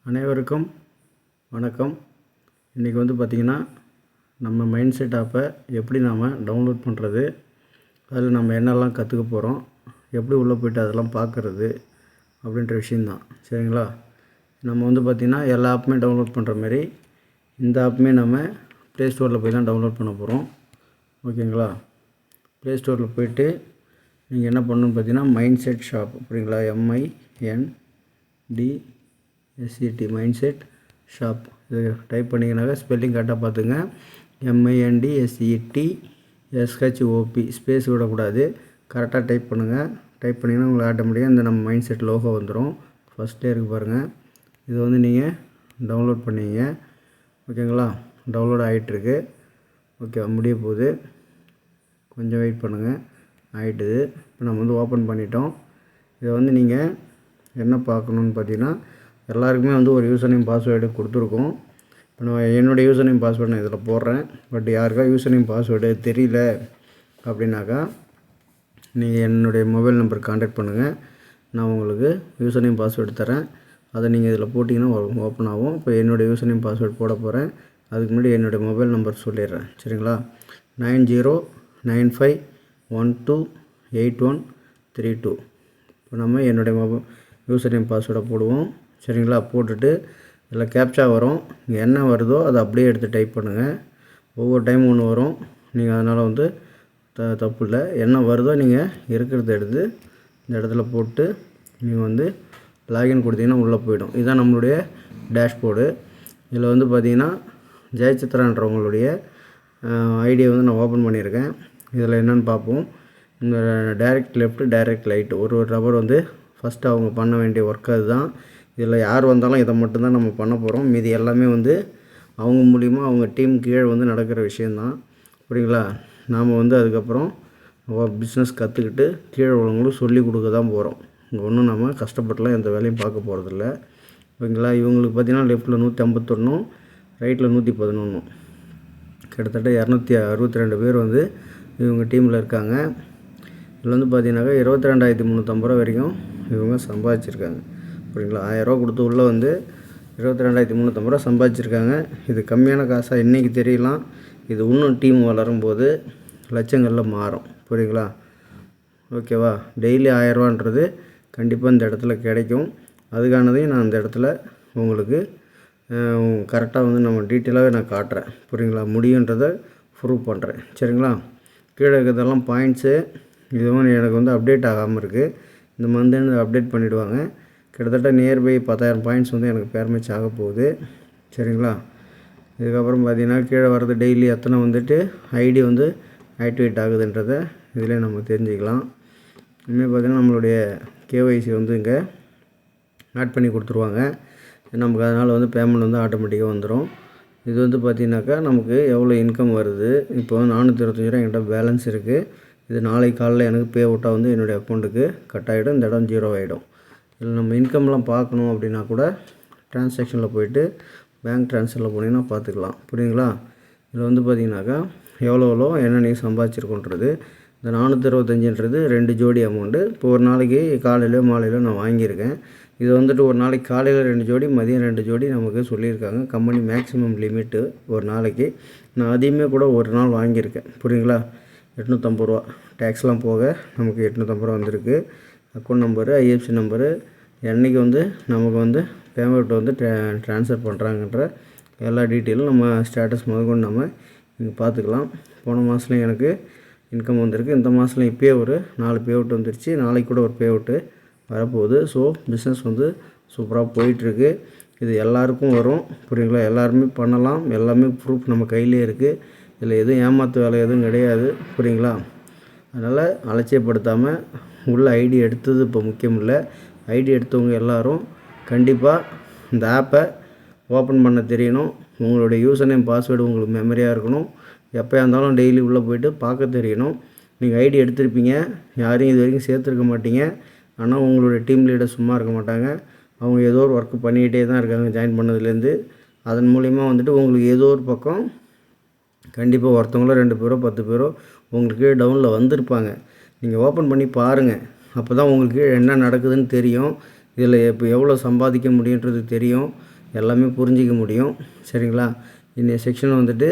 அனைவருக்கும் வணக்கம். இன்றைக்கி வந்து பார்த்திங்கன்னா நம்ம மைண்ட் செட் ஆப்பை எப்படி நாம் டவுன்லோட் பண்ணுறது, அதில் நம்ம என்னெல்லாம் கற்றுக்க போகிறோம், எப்படி உள்ளே போய்ட்டு அதெல்லாம் பார்க்குறது அப்படின்ற விஷயந்தான். சரிங்களா? நம்ம வந்து பார்த்திங்கன்னா எல்லா ஆப்புமே டவுன்லோட் பண்ணுற மாதிரி இந்த ஆப்புமே நம்ம ப்ளே ஸ்டோரில் போய் தான் டவுன்லோட் பண்ண போகிறோம். ஓகேங்களா? ப்ளே ஸ்டோரில் போய்ட்டு நீங்கள் என்ன பண்ணணுன்னு பார்த்தீங்கன்னா மைண்ட் செட் ஷாப், புரியுங்களா? MINDSET மைண்ட் செட் ஷாப் இது டைப் பண்ணிங்கனாக்கா ஸ்பெல்லிங் கரெக்டாக பார்த்துங்க. MINDSETSHOP ஸ்பேஸ் விடக்கூடாது, கரெக்டாக டைப் பண்ணுங்கள். டைப் பண்ணிங்கன்னா உங்களுக்கு ஆட்டோமேட்டிக்காக இந்த நம்ம மைண்ட் செட் லோகோ வந்துடும். ஃபஸ்ட்டே இருக்குது பாருங்கள். இது வந்து நீங்கள் டவுன்லோட் பண்ணிங்க. ஓகேங்களா? டவுன்லோட் ஆகிட்டுருக்கு. ஓகே, முடிய போகுது, கொஞ்சம் வெயிட் பண்ணுங்கள். ஆகிட்டுது. இப்போ நம்ம வந்து ஓப்பன் பண்ணிட்டோம். இதை வந்து நீங்கள் என்ன பார்க்கணுன்னு பார்த்தீங்கன்னா எல்லாருக்குமே வந்து ஒரு யூசர் நேம் பாஸ்வேர்டு கொடுத்துருக்கோம். இப்போ நான் என்னுடைய யூசர் நேம் பாஸ்வேர்டு நான் இதில் போடுறேன். பட் யாருக்கா யூசர் நேம் பாஸ்வேர்டு தெரியல அப்படின்னாக்கா நீங்கள் என்னுடைய மொபைல் நம்பர் கான்டாக்ட் பண்ணுங்கள். நான் உங்களுக்கு யூசர் நேம் பாஸ்வேர்டு தரேன். அதை நீங்கள் இதில் போட்டிங்கன்னா ஓப்பன் ஆகும். இப்போ என்னுடைய யூசர் நேம் பாஸ்வேர்டு போட போகிறேன். அதுக்கு முன்னாடி என்னுடைய மொபைல் நம்பர் சொல்லிடுறேன். சரிங்களா? 9095128132. இப்போ நம்ம என்னுடைய யூசர் நேம் பாஸ்வேர்டை போடுவோம். சரிங்களா? போட்டுட்டு இதில் கேப்சா வரும். இங்கே என்ன வருதோ அதை அப்படியே எடுத்து டைப் பண்ணுங்கள். ஒவ்வொரு டைம் ஒன்று வரும். நீங்கள் அதனால் வந்து தப்பு இல்லை. என்ன வருதோ நீங்கள் இருக்கிறத எடுத்து இந்த இடத்துல போட்டு நீங்கள் வந்து லாகின் கொடுத்தீங்கன்னா உள்ளே போயிடும். இதுதான் நம்மளுடைய டேஷ்போர்டு. இதில் வந்து பார்த்திங்கன்னா ஜெயசித்ரான்றவங்களுடைய ஐடியை வந்து நான் ஓப்பன் பண்ணியிருக்கேன். இதில் என்னென்னு பார்ப்போம். இந்த டைரக்ட் லெஃப்ட், டைரக்ட் ரைட் ஒரு நபர் வந்து ஃபஸ்ட்டு அவங்க பண்ண வேண்டிய ஒர்க் அதுதான். இதில் யார் வந்தாலும் இதை மட்டும்தான் நம்ம பண்ண போகிறோம். மீதி எல்லாமே வந்து அவங்க மூலிமா அவங்க டீம் கீழே வந்து நடக்கிற விஷயந்தான். புரியுங்களா? நாம் வந்து அதுக்கப்புறம் பிஸ்னஸ் கற்றுக்கிட்டு கீழே உள்ளவங்களும் சொல்லி கொடுக்க தான் போகிறோம். இங்கே ஒன்றும் நம்ம கஷ்டப்பட்டுலாம் எந்த வேலையும் பார்க்க போகிறதில்ல. ஓகேங்களா? இவங்களுக்கு பார்த்திங்கன்னா லெஃப்ட்டில் 151, ரைட்டில் 111, கிட்டத்தட்ட 262 பேர் வந்து இவங்க டீமில் இருக்காங்க. இதில் வந்து பார்த்தீங்கன்னாக்கா 22,350 ரூபா வரைக்கும் இவங்க சம்பாதிச்சிருக்காங்க. புரியுங்களா? 1000 ரூபா கொடுத்து உள்ளே வந்து 22,350 ரூபா சம்பாதிச்சிருக்காங்க. இது கம்மியான காசாக இன்றைக்கி தெரியலாம். இது இன்னும் டீம் வளரும்போது லட்சங்களில் மாறும். புரியுங்களா? ஓகேவா? டெய்லி 1000 ரூபான்றது கண்டிப்பாக இந்த இடத்துல கிடைக்கும். அதுக்கானதையும் நான் இந்த இடத்துல உங்களுக்கு கரெக்டாக வந்து நம்ம டீட்டெயிலாகவே நான் காட்டுறேன். புரியுங்களா? முடியுன்றதை ப்ரூவ் பண்ணுறேன். சரிங்களா? கீழே இருக்கிறதெல்லாம் பாயிண்ட்ஸு இதுவும் எனக்கு வந்து அப்டேட் ஆகாமல் இருக்குது. இந்த மந்த் அப்டேட் பண்ணிவிடுவாங்க. கிட்டத்தட்ட நியர்பை 10,000 பாயிண்ட்ஸ் வந்து எனக்கு பேர்மேட்ச் ஆக போகுது. சரிங்களா? இதுக்கப்புறம் பார்த்திங்கன்னா கீழே வர்றது டெய்லி எத்தனை வந்துட்டு ஐடி வந்து ஆக்டிவேட் ஆகுதுன்றதை இதிலே நம்ம தெரிஞ்சுக்கலாம். இனிமேல் பார்த்திங்கன்னா நம்மளுடைய கேஒய்சி வந்து இங்கே ஆட் பண்ணி கொடுத்துருவாங்க. நமக்கு அதனால் வந்து பேமெண்ட் வந்து ஆட்டோமேட்டிக்காக வந்துடும். இது வந்து பார்த்திங்கனாக்கா நமக்கு எவ்வளோ இன்கம் வருது. இப்போ 425 ரூபா என்கிட்ட பேலன்ஸ் இருக்குது. இது நாளைக்கு காலையில் எனக்கு பே அவுட்டாக வந்து என்னுடைய அக்கௌண்ட்டுக்கு கட் ஆகிடும். இந்த இடம் 0 ஆகிடும். இதில் நம்ம இன்கம்லாம் பார்க்கணும் அப்படின்னா கூட ட்ரான்சாக்ஷனில் போய்ட்டு பேங்க் ட்ரான்ஸ்ஃபரில் போனீங்கன்னா பார்த்துக்கலாம். புரியுங்களா? இதில் வந்து பார்த்திங்கனாக்கா எவ்வளோ என்ன நீங்கள் சம்பாதிச்சிருக்கோன்றது. இந்த 465ன்றது 2 ஜோடி அமௌண்ட்டு. இப்போ ஒரு நாளைக்கு காலையிலோ மாலையிலோ நான் வாங்கியிருக்கேன். இது வந்துட்டு ஒரு நாளைக்கு காலையில் 2 ஜோடி, மதியம் 2 ஜோடி நமக்கு சொல்லியிருக்காங்க. கம்பெனி மேக்ஸிமம் லிமிட்டு ஒரு நாளைக்கு. நான் அதையுமே கூட ஒரு நாள் வாங்கியிருக்கேன். புரியுங்களா? 850 ரூபா டேக்ஸ்லாம் போக நமக்கு 850 ரூபா வந்திருக்கு. அக்கௌண்ட் நம்பரு, ஐஎஃப்சி நம்பரு, என்றைக்கு வந்து நமக்கு வந்து பேமெண்ட் வந்து ட்ரான்ஸ்ஃபர் பண்ணுறாங்கன்ற எல்லா டீட்டெயிலும் நம்ம ஸ்டேட்டஸ் முதற்கொண்டு நம்ம இங்கே பார்த்துக்கலாம். போன மாதத்துலையும் எனக்கு இன்கம் வந்திருக்கு. இந்த மாதத்துலையும் இப்போயே ஒரு 4 பே அவுட் வந்துருச்சு. நாளைக்கு கூட ஒரு பே அவுட்டு வரப்போகுது. ஸோ பிஸ்னஸ் வந்து சூப்பராக போயிட்டுருக்கு. இது எல்லாருக்கும் வரும். புரியுங்களா? எல்லாருமே பண்ணலாம். எல்லாமே ப்ரூஃப் நம்ம கையிலே இருக்குது. இதில் எதுவும் ஏமாற்று வேலை எதுவும் கிடையாது. புரியுங்களா? அதனால் அலட்சியப்படுத்தாமல் உள்ள ஐடி எடுத்தது இப்போ முக்கியம் இல்லை. ஐடி எடுத்தவங்க எல்லோரும் கண்டிப்பாக இந்த ஆப்பை ஓப்பன் பண்ண தெரியணும். உங்களுடைய யூசர் நேம் பாஸ்வேர்டு உங்களுக்கு மெமரியாக இருக்கணும். எப்போயா இருந்தாலும் டெய்லி உள்ளே போய்ட்டு பார்க்க தெரியணும். நீங்கள் ஐடி எடுத்திருப்பீங்க, யாரையும் இது வரைக்கும் சேர்த்துருக்க மாட்டீங்க. ஆனால் உங்களுடைய டீம் லீடர் சும்மா இருக்க மாட்டாங்க. அவங்க ஏதோ ஒரு ஒர்க்கு பண்ணிக்கிட்டே தான் இருக்காங்க ஜாயின் பண்ணதுலேருந்து. அதன் மூலிமா வந்துட்டு உங்களுக்கு ஏதோ ஒரு பக்கம் கண்டிப்பாக ஒருத்தவங்களோ 2 பேரோ 10 பேரோ உங்களுக்கு டவுனில் வந்திருப்பாங்க. நீங்கள் ஓப்பன் பண்ணி பாருங்கள். அப்போ தான் உங்களுக்கு என்ன நடக்குதுன்னு தெரியும். இதில் இப்போ எவ்வளோ சம்பாதிக்க முடியுன்றது தெரியும், எல்லாமே புரிஞ்சிக்க முடியும். சரிங்களா? இந்த செக்ஷன் வந்துட்டு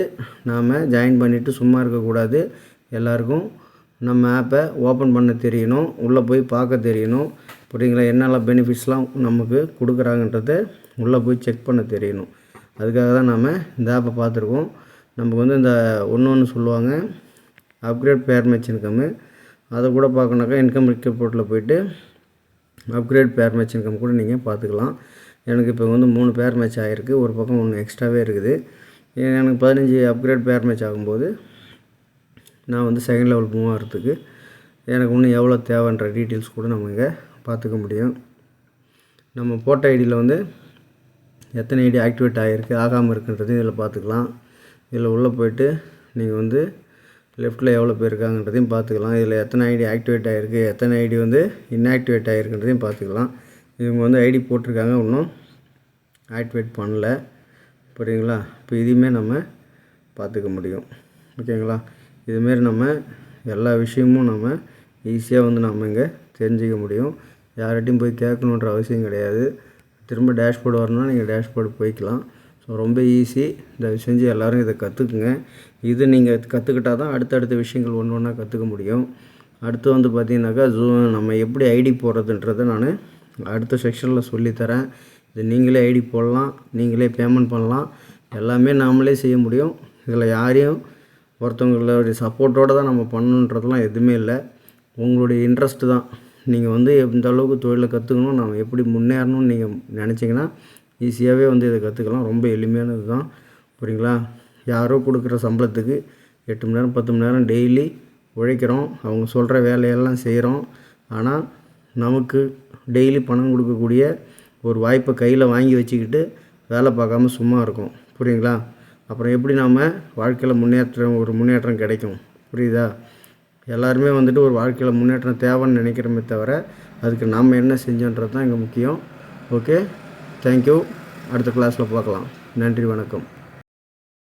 நாம் ஜாயின் பண்ணிவிட்டு சும்மா இருக்கக்கூடாது. எல்லாருக்கும் நம்ம ஆப்பை ஓப்பன் பண்ண தெரியணும், உள்ளே போய் பார்க்க தெரியணும். புரியுங்களா? என்னெல்லாம் பெனிஃபிட்ஸ்லாம் நமக்கு கொடுக்குறாங்கன்றத உள்ளே போய் செக் பண்ண தெரியணும். அதுக்காக தான் நாம் இந்த ஆப்பை பார்த்துருக்கோம். நமக்கு வந்து இந்த ஒன்று சொல்லுவாங்க அப்கிரேட் பேர் மேட்ச் இன்கம்மு. அதை கூட பார்க்கணுனாக்கா இன்கம் ரிப்போர்ட்டில் போய்ட்டு அப்கிரேட் பேர் மேட்ச் இன்கம் கூட நீங்கள் பார்த்துக்கலாம். எனக்கு இப்போ வந்து 3 பேர் மேட்ச் ஆகிருக்கு, ஒரு பக்கம் ஒன்று எக்ஸ்ட்ராவே இருக்குது. எனக்கு 15 அப்கிரேட் பேர் மேட்ச் ஆகும்போது நான் வந்து செகண்ட் லெவல் மூவ் ஆகிறதுக்கு எனக்கு இன்னும் எவ்வளோ தேவைன்ற டீட்டெயில்ஸ் கூட நம்ம இங்கே பார்த்துக்க முடியும். நம்ம போட்ட ஐடியில் வந்து எத்தனை ஐடி ஆக்டிவேட் ஆகிருக்கு ஆகாமல் இருக்குன்றது இதில் பார்த்துக்கலாம். இதில் உள்ளே போய்ட்டு நீங்கள் வந்து லெஃப்ட்டில் எவ்வளோ பேர் இருக்காங்கன்றதையும் பார்த்துக்கலாம். இதில் எத்தனை ஐடி ஆக்டிவேட் ஆகிருக்கு, எத்தனை ஐடி வந்து இன்ஆக்டிவேட் ஆகிருக்குன்றதையும் பார்த்துக்கலாம். இவங்க வந்து ஐடி போட்டிருக்காங்க, இன்னும் ஆக்டிவேட் பண்ணல. புரியுங்களா? இப்போ இதையுமே நம்ம பார்த்துக்க முடியும். ஓகேங்களா? இதுமாரி நம்ம எல்லா விஷயமும் நம்ம ஈஸியாக வந்து நம்ம இங்கே தெரிஞ்சிக்க முடியும். யார்கிட்டையும் போய் கேட்கணுன்ற அவசியம் கிடையாது. திரும்ப டேஷ்போர்டு வரணும்னா நீங்கள் டேஷ்போர்டு போய்க்கலாம். ஸோ ரொம்ப ஈஸி. தயவு செஞ்சு எல்லோரும் இதை கற்றுக்குங்க. இது நீங்கள் கற்றுக்கிட்டால் தான் அடுத்தடுத்த விஷயங்கள் ஒன்று ஒன்றா கற்றுக்க முடியும். அடுத்து வந்து பார்த்திங்கனாக்கா நம்ம எப்படி ஐடி போடுறதுன்றதை நான் அடுத்த செக்ஷனில் சொல்லித்தரேன். இது நீங்களே ஐடி போடலாம், நீங்களே பேமெண்ட் பண்ணலாம், எல்லாமே நாமளே செய்ய முடியும். இதில் யாரையும் ஒருத்தவங்களுடைய சப்போர்ட்டோடு தான் நம்ம பண்ணணுன்றதெல்லாம் எதுவுமே இல்லை. உங்களுடைய இன்ட்ரெஸ்ட்டு தான். நீங்கள் வந்து எந்த அளவுக்கு தொழிலை கற்றுக்கணும், நம்ம எப்படி முன்னேறணும்னு நீங்கள் நினச்சிங்கன்னா ஈஸியாகவே வந்து இதை கற்றுக்கலாம். ரொம்ப எளிமையானது தான். புரியுங்களா? யாரோ கொடுக்குற சம்பளத்துக்கு 8 மணி நேரம் 10 மணி நேரம் டெய்லி உழைக்கிறோம், அவங்க சொல்கிற வேலையெல்லாம் செய்கிறோம். ஆனால் நமக்கு டெய்லி பணம் கொடுக்கக்கூடிய ஒரு வாய்ப்பை கையில் வாங்கி வச்சுக்கிட்டு வேலை பார்க்காம சும்மா இருக்கோம். புரியுங்களா? அப்புறம் எப்படி நாம் வாழ்க்கையில் முன்னேற்றம் கிடைக்கும்? புரியுதா? எல்லாருமே வந்துட்டு ஒரு வாழ்க்கையில் முன்னேற்றம் தேவைன்னு நினைக்கிறோமே தவிர அதுக்கு நாம் என்ன செஞ்சோன்றது தான் இங்கே முக்கியம். Okay, thank you. அடுத்த கிளாஸில் பார்க்கலாம். நன்றி, வணக்கம்.